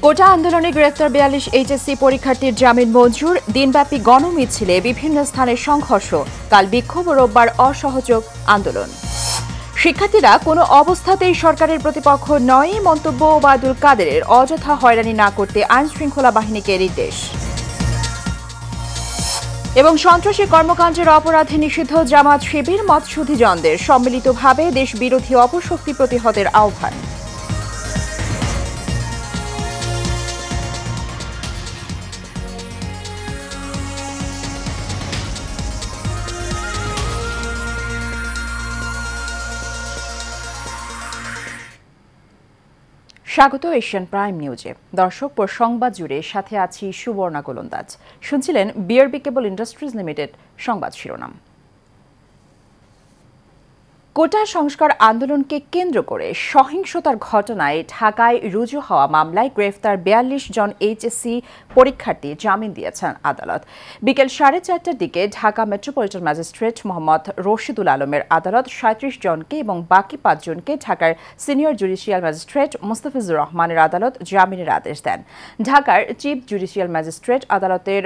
কোটা আন্দোলনে গ্রেফতার ৪২ এইচএসসি পরীক্ষার্থীর জামিন মঞ্জুর। দিনব্যাপী গণমিছিলে বিভিন্ন স্থানে সংঘর্ষ। কাল বিক্ষোভ ও রোববার অসহযোগ আন্দোলন। শিক্ষার্থীরা কোনো অবস্থাতেই সরকারের প্রতিপক্ষ নয়, মন্তব্য ওবায়দুল কাদেরের। অযথা হয়রানি না করতে আইনশৃঙ্খলা বাহিনীকে নির্দেশ। এবং সন্ত্রাসী কর্মকাণ্ডের অপরাধে নিষিদ্ধ জামাত শিবির মতসুধিজনদের সম্মিলিতভাবে দেশ বিরোধী অপশক্তি প্রতিহতের আহ্বান। স্বাগত এশিয়ান প্রাইম নিউজে। দর্শক, সংবাদ জুড়ে সাথে আছি সুবর্ণা গোলন্দাজ। শুনছিলেন বিআরবি কেবল ইন্ডাস্ট্রিজ লিমিটেড সংবাদ শিরোনাম। কোটা সংস্কার আন্দোলনকে কেন্দ্র করে সহিংসতার ঘটনায় ঢাকায় রুজু হওয়া মামলায় গ্রেফতার ৪২ জন এইচএসসি পরীক্ষার্থী জামিন দিয়েছেন আদালত। বিকেল 4:30টার দিকে ঢাকা মেট্রোপলিটন ম্যাজিস্ট্রেট মোহাম্মদ রশিদুল আলমের আদালত ৩৭ জনকে এবং বাকি ৫ জনকে ঢাকার সিনিয়র জুডিশিয়াল ম্যাজিস্ট্রেট মোস্তাফিজুর রহমানের আদালত জামিনের আদেশ দেন। ঢাকার চিফ জুডিশিয়াল ম্যাজিস্ট্রেট আদালতের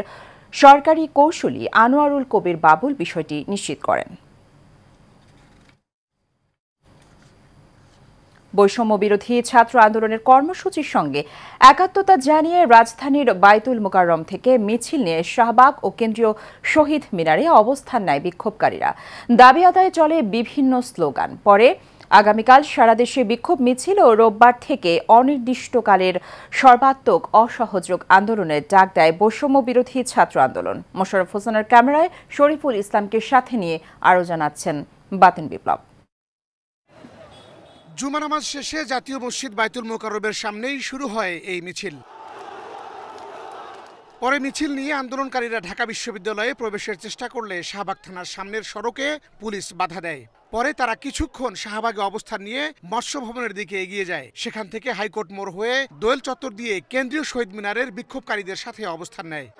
সরকারি কৌঁসুলি আনোয়ারুল কবির বাবুল বিষয়টি নিশ্চিত করেন। বৈষম্য বিরোধী ছাত্র আন্দোলনের কর্মসূচির সঙ্গে একাত্মতা জানিয়ে রাজধানীর বায়তুল মোকাররম থেকে মিছিল নিয়ে শাহবাগ ও কেন্দ্রীয় শহীদ মিনারে অবস্থান নেয় বিক্ষোভকারীরা। দাবি আদায়ে চলে বিভিন্ন স্লোগান। পরে আগামীকাল সারা দেশে বিক্ষোভ মিছিল ও রোববার থেকে অনির্দিষ্টকালের সর্বাত্মক অসহযোগ আন্দোলনের ডাক দেয় বৈষম্য বিরোধী ছাত্র আন্দোলন। মোশাররফ হোসেনের ক্যামেরায় শরীফুল ইসলামকে সাথে নিয়ে আরও জানাচ্ছেন বাতিন বিপ্লব। জুমা নামাজ শেষে জাতীয় মসজিদ বায়তুল মোকাররমের সামনেই শুরু হয় এই মিছিল। পরে মিছিল নিয়ে আন্দোলনকারীরা ঢাকা বিশ্ববিদ্যালয়ে প্রবেশের চেষ্টা করলে শাহবাগ থানার সামনের সড়কে পুলিশ বাধা দেয়। পরে তারা কিছুক্ষণ শাহবাগে অবস্থান নিয়ে মৎস্য ভবনের দিকে এগিয়ে যায়। সেখান থেকে হাইকোর্ট মোড় হয়ে দোয়েল চত্বর দিয়ে কেন্দ্রীয় শহীদ মিনারের বিক্ষোভকারীদের সাথে অবস্থান নেয়।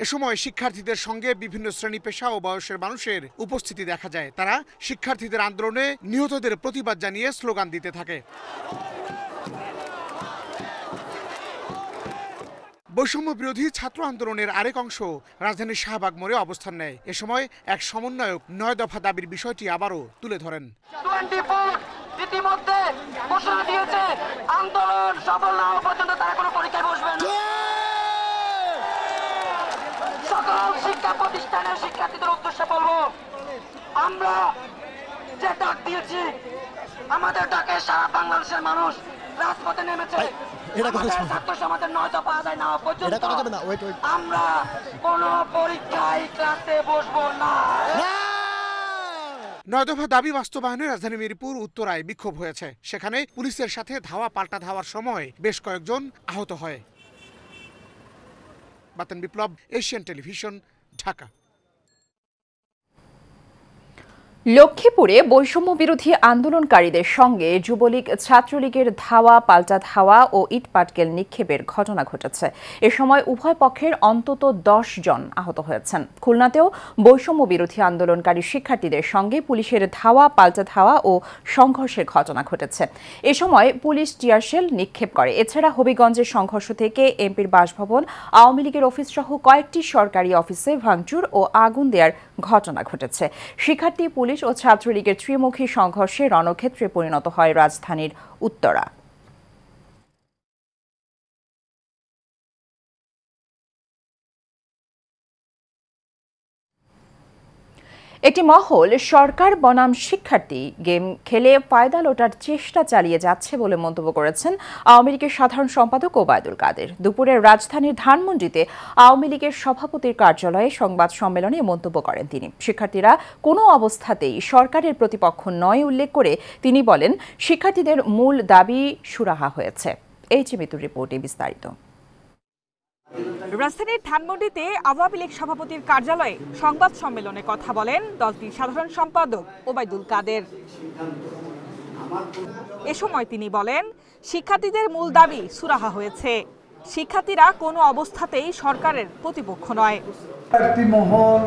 এ সময় শিক্ষার্থীদের সঙ্গে বিভিন্ন শ্রেণী পেশা ও বয়সের মানুষের উপস্থিতি দেখা যায়। তারা শিক্ষার্থীদের আন্দোলনে নিহতদের প্রতিবাদ জানিয়ে স্লোগান দিতে থাকে। বৈষম্য বিরোধী ছাত্র আন্দোলনের আরেক অংশ রাজধানীর শাহবাগ মোড়ে অবস্থান নেয়। এ সময় এক সমন্বয়ক ৯ দফা দাবির বিষয়টি আবারও তুলে ধরেন। ইতিমধ্যে ঘোষণা দিয়েছে আন্দোলন সফল না হওয়া পর্যন্ত তারা কোনো পরীক্ষায় বসবেন না। সকল শিক্ষা প্রতিষ্ঠানের শিক্ষার্থীদের উদ্দেশ্যে বলবো, আমরা যে ডাক দিয়েছি, আমাদের ডাকে সারা বাংলাদেশের মানুষ রাজপথে নেমেছে। ছাত্র সমাজের ৯ দফা আদায় না হওয়া পর্যন্ত আমরা কোন পরীক্ষায় ক্লাসে বসবো না। ৯ দফা দাবি বাস্তবায়নে রাজধানী মিরপুর উত্তরায় বিক্ষোভ হয়েছে। সেখানে পুলিশের সাথে ধাওয়া পাল্টা ধাওয়ার সময় বেশ কয়েকজন আহত হয়। বাতিন বিপ্লব, এশিয়ান টেলিভিশন, ঢাকা। লক্ষ্মীপুরে বৈষম্য বিরোধী আন্দোলনকারীদের সঙ্গে যুবলীগ ছাত্রলীগের ধাওয়া পাল্টা ধাওয়া ও ইটপাটকেল নিক্ষেপের ঘটনা ঘটেছে। এ সময় উভয় পক্ষের অন্তত ১০ জন আহত হয়েছেন। খুলনাতেও বৈষম্য বিরোধী আন্দোলনকারী শিক্ষার্থীদের সঙ্গে পুলিশের ধাওয়া পাল্টা ধাওয়া ও সংঘর্ষের ঘটনা ঘটেছে। এ সময় পুলিশ টিয়ারশেল নিক্ষেপ করে। এছাড়া হবিগঞ্জের সংঘর্ষ থেকে এমপির বাসভবন, আওয়ামী লীগের অফিস সহ কয়েকটি সরকারি অফিসে ভাঙচুর ও আগুন দেওয়ার ঘটনা ঘটেছে। শিক্ষার্থী, পুলিশ ও ছাত্রলীগের ত্রিমুখী সংঘর্ষে রণক্ষেত্রে পরিণত হয় রাজধানীর উত্তরা। একটি মহল সরকার বনাম শিক্ষার্থী গেম খেলে ফায়দা লোটার চেষ্টা চালিয়ে যাচ্ছে বলে মন্তব্য করেছেন আওয়ামী লীগের সাধারণ সম্পাদক ওবায়দুল কাদের। দুপুরে রাজধানীর ধানমন্ডিতে আওয়ামী লীগের সভাপতির কার্যালয়ে সংবাদ সম্মেলনে মন্তব্য করেন তিনি। শিক্ষার্থীরা কোনো অবস্থাতেই সরকারের প্রতিপক্ষ নয় উল্লেখ করে তিনি বলেন, শিক্ষার্থীদের মূল দাবি সুরাহা হয়েছে। এই মিতুর রিপোর্টে বিস্তারিত। রাজধানীর ধানমন্ডিতে আওয়ামী লীগ সভাপতির কার্যালয়ে সংবাদ সম্মেলনে কথা বলেন দলটির সাধারণ সম্পাদক ওবায়দুল কাদের। এ সময় তিনি বলেন, শিক্ষার্থীদের মূল দাবি সুরাহা হয়েছে। শিক্ষার্থীরা কোনো অবস্থাতেই সরকারের প্রতিপক্ষ নয়। একটি মহল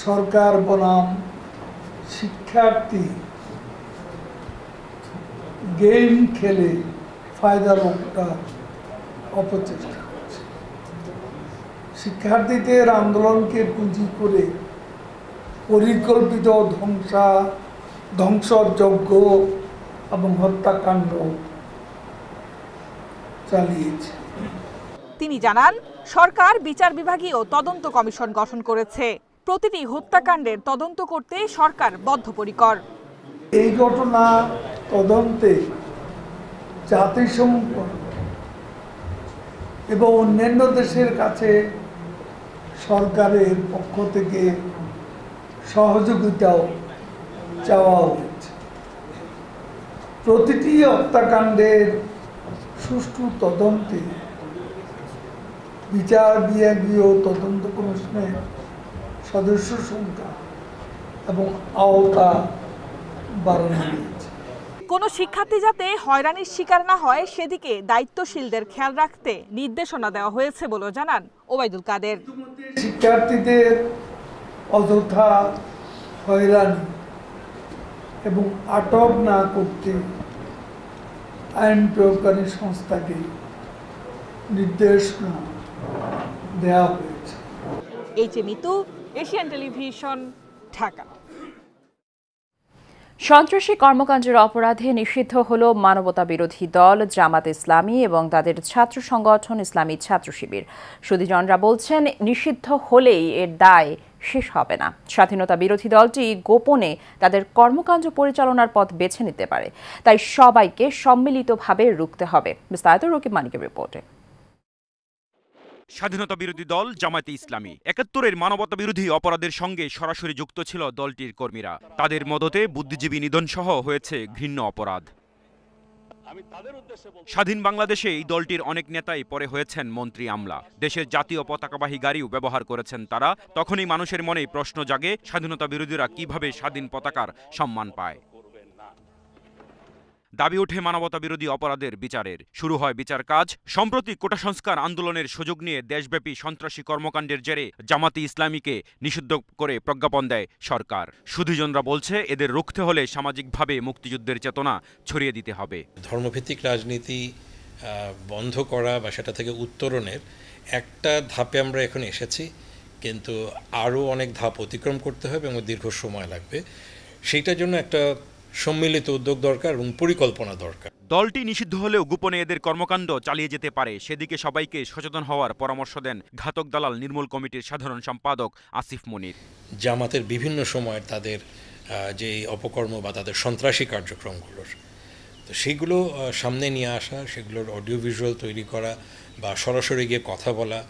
সরকার বনাম শিক্ষার্থী গেম খেলে ফায়দা লোকটা অপচেষ্টা করছে। শিক্ষার্থীদের আন্দোলনকে পুঁজি করে পরিকল্পিত ধ্বংসযজ্ঞ এবং হত্যাকাণ্ড চালিয়েছে। তিনি জানান, সরকার বিচার বিভাগীয় তদন্ত কমিশন গঠন করেছে। প্রতিটি হত্যাকাণ্ডের তদন্ত করতে সরকার বদ্ধপরিকর। এই ঘটনা তদন্তে জাতিসংঘ এবং অন্যান্য দেশের কাছে সরকারের পক্ষ থেকে সহযোগিতাও চাওয়া হয়েছে। প্রতিটি হত্যাকাণ্ডের সুষ্ঠু তদন্তে বিচার বিভাগীয় তদন্ত কমিশনের সদস্য সংখ্যা এবং আওতা বাড়ানো হয়েছে। কোনো শিক্ষার্থী যাতে হয়রানির শিকার না হয় সেদিকে দায়িত্বশীলদের খেয়াল রাখতে নির্দেশনা দেওয়া হয়েছে বলে জানান ওবায়দুল কাদের। শিক্ষার্থীদের অযথা হয়রানি এবং আটক না করতে আইন প্রয়োগকারী সংস্থাকে নির্দেশনা দেওয়া হয়েছে। Mitu, Asian television, Dhaka. সন্ত্রাসী কর্মকাণ্ডের অপরাধে নিষিদ্ধ হল মানবতা বিরোধী দল জামাত ইসলামী এবং তাদের ছাত্র সংগঠন ইসলামী ছাত্র শিবির। সুধীজনরা বলছেন, নিষিদ্ধ হলেই এর দায় শেষ হবে না। স্বাধীনতা বিরোধী দলটি গোপনে তাদের কর্মকাণ্ড পরিচালনার পথ বেছে নিতে পারে, তাই সবাইকে সম্মিলিতভাবে রুখতে হবে। বিস্তারিত রকিব মানিকের রিপোর্টে। স্বাধীনতা বিরোধী দল জামায়াতে ইসলামী ৭১-এর মানবতা বিরোধী অপরাধের সঙ্গে সরাসরি যুক্ত ছিল দলটির কর্মীরা। তাদের মদতে বুদ্ধিজীবী নিধনসহ হয়েছে ঘৃণ্য অপরাধ। স্বাধীন বাংলাদেশে এই দলটির অনেক নেতাই পরে হয়েছেন মন্ত্রী আমলা। দেশের জাতীয় পতাকাবাহী গাড়িও ব্যবহার করেছেন তারা। তখনই মানুষের মনে প্রশ্ন জাগে, স্বাধীনতা বিরোধীরা কিভাবে স্বাধীন পতাকার সম্মান পায়। দাবি ওঠে মানবতা বিরোধী অপরাধের বিচারের। শুরু হয় বিচার কাজ। সম্প্রতি কোটা সংস্কার আন্দোলনের সুযোগ নিয়ে দেশব্যাপী সন্ত্রাসী কর্মকাণ্ডের জেরে জামাতে ইসলামীকে নিষিদ্ধ করে প্রজ্ঞাপন দেয় সরকার। সুধীজনরা বলছে, এদের রুখতে হলে সামাজিকভাবে মুক্তিযুদ্ধের চেতনা ছড়িয়ে দিতে হবে। ধর্মভিত্তিক রাজনীতি বন্ধ করা বা সেটা থেকে উত্তরণের একটা ধাপে আমরা এখন এসেছি, কিন্তু আরও অনেক ধাপ অতিক্রম করতে হবে এবং দীর্ঘ সময় লাগবে। সেইটার জন্য একটা সম্মিলিত উদ্যোগ দরকার এবং পরিকল্পনা দরকার। দলটি নিষিদ্ধ হলেও গোপনে এদের কর্মকাণ্ড চালিয়ে যেতে পারে, সেদিকে সবাইকে সচেতন হওয়ার পরামর্শ দেন ঘাতক দালাল নির্মূল কমিটির সাধারণ সম্পাদক আসিফ মনির। জামাতের বিভিন্ন সময়ের তাদের যে অপকর্ম বা তাদের সন্ত্রাসী কার্যক্রমগুলোর, তো সেগুলো সামনে নিয়ে আসা, সেগুলোর অডিও ভিজুয়াল তৈরি করা বা সরাসরি গিয়ে কথা বলা,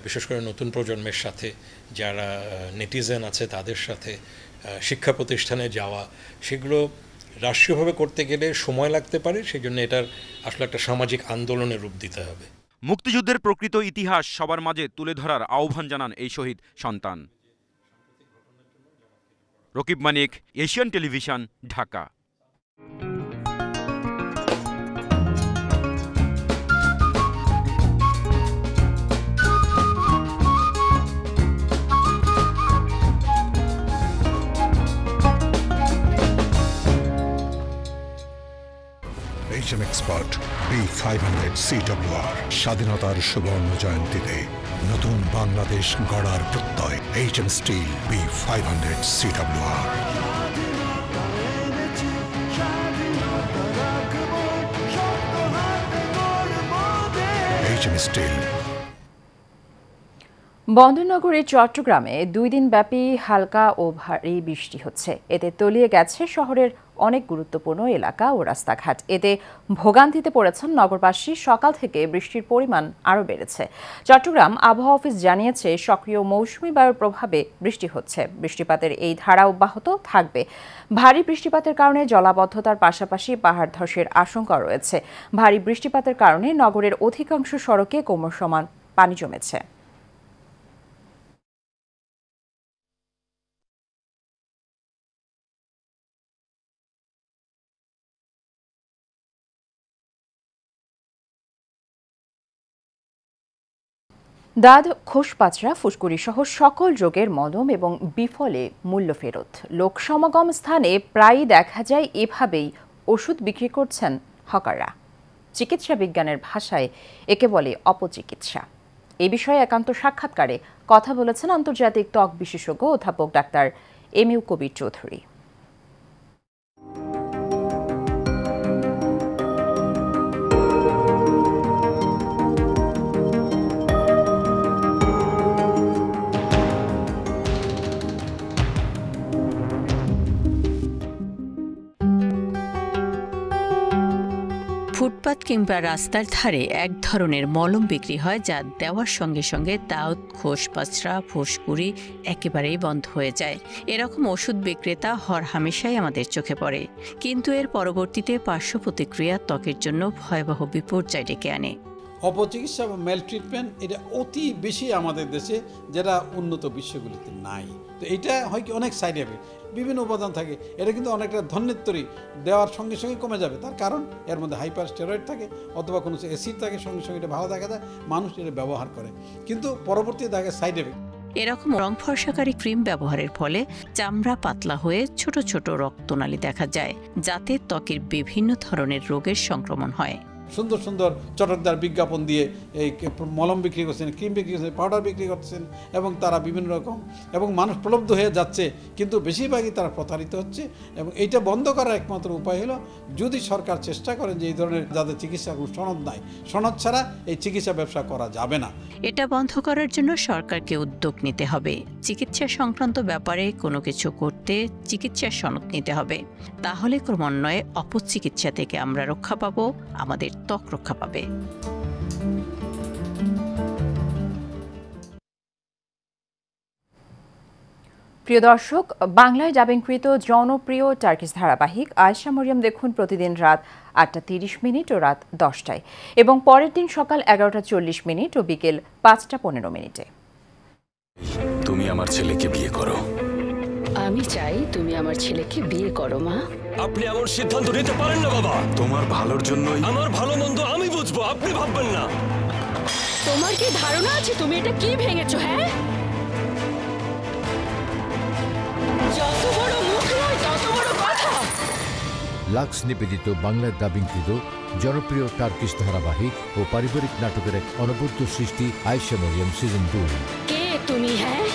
বিশেষ করে নতুন প্রজন্মের সাথে, যারা নেটিজেন আছে তাদের সাথে, শিক্ষা প্রতিষ্ঠানে যাওয়া, সেগুলো রাষ্ট্রীয়ভাবে করতে গেলে সময় লাগতে পারে। সেই জন্য এটার আসলে একটা সামাজিক আন্দোলনের রূপ দিতে হবে। মুক্তিযুদ্ধের প্রকৃত ইতিহাস সবার মাঝে তুলে ধরার আহ্বান জানান এই শহীদ সন্তান। Rakib Manik, Asian television, Dhaka. HM Expert B500 CWR স্বাধীনতার সুবর্ণ জয়ন্তীতে নতুন বাংলাদেশ গড়ার প্রত্যয়। HM Steel B500 CWR। HM Steel। বন্দরনগরী চট্টগ্রামে 2 দিন ব্যাপী হালকা ও ভারী বৃষ্টি হচ্ছে। এতে তলিয়ে গেছে শহরের অনেক গুরুত্বপূর্ণ এলাকা ও রাস্তাঘাট। এতে ভোগান্তিতে পড়েছেন নগরবাসী। সকাল থেকে বৃষ্টির পরিমাণ আরও বেড়েছে। চট্টগ্রাম আবহাওয়া অফিস জানিয়েছে, সক্রিয় মৌসুমি বায়ুর প্রভাবে বৃষ্টি হচ্ছে। বৃষ্টিপাতের এই ধারা অব্যাহত থাকবে। ভারী বৃষ্টিপাতের কারণে জলাবদ্ধতার পাশাপাশি পাহাড় ধসের আশঙ্কা রয়েছে। ভারী বৃষ্টিপাতের কারণে নগরের অধিকাংশ সড়কে কোমর সমান পানি জমেছে। দাঁত, খোসপাচড়া, ফুসকুড়ি সহ সকল রোগের মলম এবং বিফলে মূল্য ফেরত। লোক সমাগম স্থানে প্রায়ই দেখা যায় এভাবেই ওষুধ বিক্রি করছেন হকাররা। চিকিৎসা বিজ্ঞানের ভাষায় একে বলে অপচিকিৎসা। এই বিষয়ে একান্ত সাক্ষাৎকারে কথা বলেছেন আন্তর্জাতিক ত্বক বিশেষজ্ঞ অধ্যাপক ডাক্তার এমইউ কবির চৌধুরী। ফুটপাত কিংবা রাস্তার ধারে এক ধরনের মলম বিক্রি হয়, যা দেওয়ার সঙ্গে সঙ্গে দাঁত, খোসপাঁচড়া, ফুসকুড়ি একেবারেই বন্ধ হয়ে যায়। এরকম ওষুধ বিক্রেতা হরহামেশাই আমাদের চোখে পড়ে, কিন্তু এর পরবর্তীতে পার্শ্ব প্রতিক্রিয়া ত্বকের জন্য ভয়াবহ বিপর্যয় ডেকে আনে। অপচিকিৎসা বা মেল ট্রিটমেন্ট এটা অতি বেশি আমাদের দেশে, যেটা উন্নত বিশ্বগুলিতে নাই। তো এটা হয় কি অনেক সাইড এফেক্ট, বিভিন্ন উপাদান থাকে। এটা কিন্তু অনেকটা ধন্যেত্তরী দেওয়ার সঙ্গে সঙ্গে কমে যাবে, তার কারণ এর মধ্যে হাইপার স্টেরয়েড থাকে অথবা কোনো অ্যাসিড থাকে, সঙ্গে সঙ্গে এটা ভালো দেখা যায়, মানুষ এটা ব্যবহার করে, কিন্তু পরবর্তীতে দেখা সাইড এফেক্ট। এরকম রং ফর্সাকারী ক্রিম ব্যবহারের ফলে চামড়া পাতলা হয়ে ছোট ছোট রক্তনালী দেখা যায়, যাতে ত্বকের বিভিন্ন ধরনের রোগের সংক্রমণ হয়। সুন্দর সুন্দর চটকদার বিজ্ঞাপন দিয়ে এই মলম বিক্রি করছেন, ক্রিম বিক্রি করছেন, পাউডার বিক্রি করছেন, এবং তারা বিভিন্ন রকম, এবং মানুষ প্রলব্ধ হয়ে যাচ্ছে, কিন্তু বেশিরভাগই তারা প্রতারিত হচ্ছে। এবং এইটা বন্ধ করার একমাত্র উপায় হলো যদি সরকার চেষ্টা করেন যে এই ধরনের যাদের চিকিৎসা সনদ নাই, সনদ ছাড়া এই চিকিৎসা ব্যবসা করা যাবে না। এটা বন্ধ করার জন্য সরকারকে উদ্যোগ নিতে হবে। চিকিৎসা সংক্রান্ত ব্যাপারে কোনো কিছু করতে চিকিৎসার সনদ নিতে হবে, তাহলে ক্রমান্বয়ে অপচিকিৎসা থেকে আমরা রক্ষা পাবো, আমাদের ত্বক রক্ষা পাবে। প্রিয় দর্শক, বাংলায় ডাবিংকৃত জনপ্রিয় টার্কিশ ধারাবাহিক আয়েশা মরিয়ম দেখুন প্রতিদিন রাত ৮টা৩০ ও রাত ১০টায়, এবং পরের দিন সকাল ১১টা৪০ ও বিকেল ৫টা১৫। তুমি আমার ছেলেকে বিয়ে করো। আমি চাই তুমি আমার ছেলেকে বিয়ে করো। মা, আপনি এমন সিদ্ধান্ত নিতে পারেন না বাবা। তোমার ভালোর জন্যই। আমার ভালো মন্দ আমি বুঝবো, আপনি ভাববেন না। তোমার কি ধারণা আছে তুমি এটা কি ভেঙেছো? হ্যাঁ, যত বড় মুখ নয় তত বড় কথা। লাক্স নিবেদিত বাংলায় ডাবিংকৃত জনপ্রিয় টার্কিশ ধারাবাহিক ও পারিবারিক নাটকের এক অনবদ্য সৃষ্টি আয়েশা মরিয়ম সিজন 2। কে তুমি? হ্যাঁ,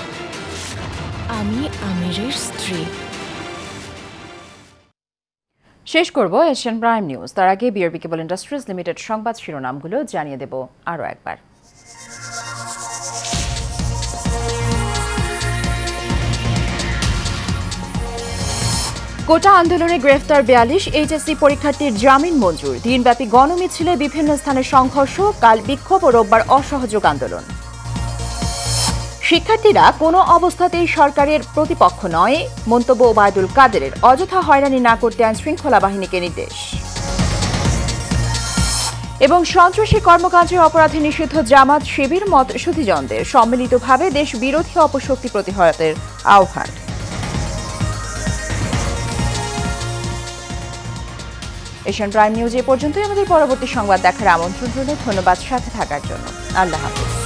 আমি আমিরের স্ত্রী। শেষ করব এশিয়ান প্রাইম নিউজ। তার আগে বিআরবি কেবল ইন্ডাস্ট্রিজ লিমিটেড সংবাদ শিরোনামগুলো জানিয়ে দেব আরও একবার। কোটা আন্দোলনে গ্রেফতার ৪২ এইচএসসি পরীক্ষার্থীর জামিন মঞ্জুর। দিনব্যাপী গণমিছিলে বিভিন্ন স্থানে সংঘর্ষ, কাল বিক্ষোভ ও রোববার অসহযোগ আন্দোলন। শিক্ষার্থীরা কোনো অবস্থাতেই সরকারের প্রতিপক্ষ নয়, মন্তব্য ওবায়দুল কাদেরের। অযথা হয়রানি না করতে আইনশৃঙ্খলা বাহিনীকে নির্দেশ। এবং সন্ত্রাসী কর্মকাণ্ডের অপরাধে নিষিদ্ধ জামাত শিবির মত সুধীজনদের সম্মিলিতভাবে দেশ বিরোধী অপশক্তি প্রতিহতের আহ্বান। এশিয়ান প্রাইম নিউজ এ পর্যন্তই। আমাদের পরবর্তী সংবাদ দেখার আমন্ত্রণ রইল। ধন্যবাদ সাথে থাকার জন্য। আল্লাহ হাফেজ।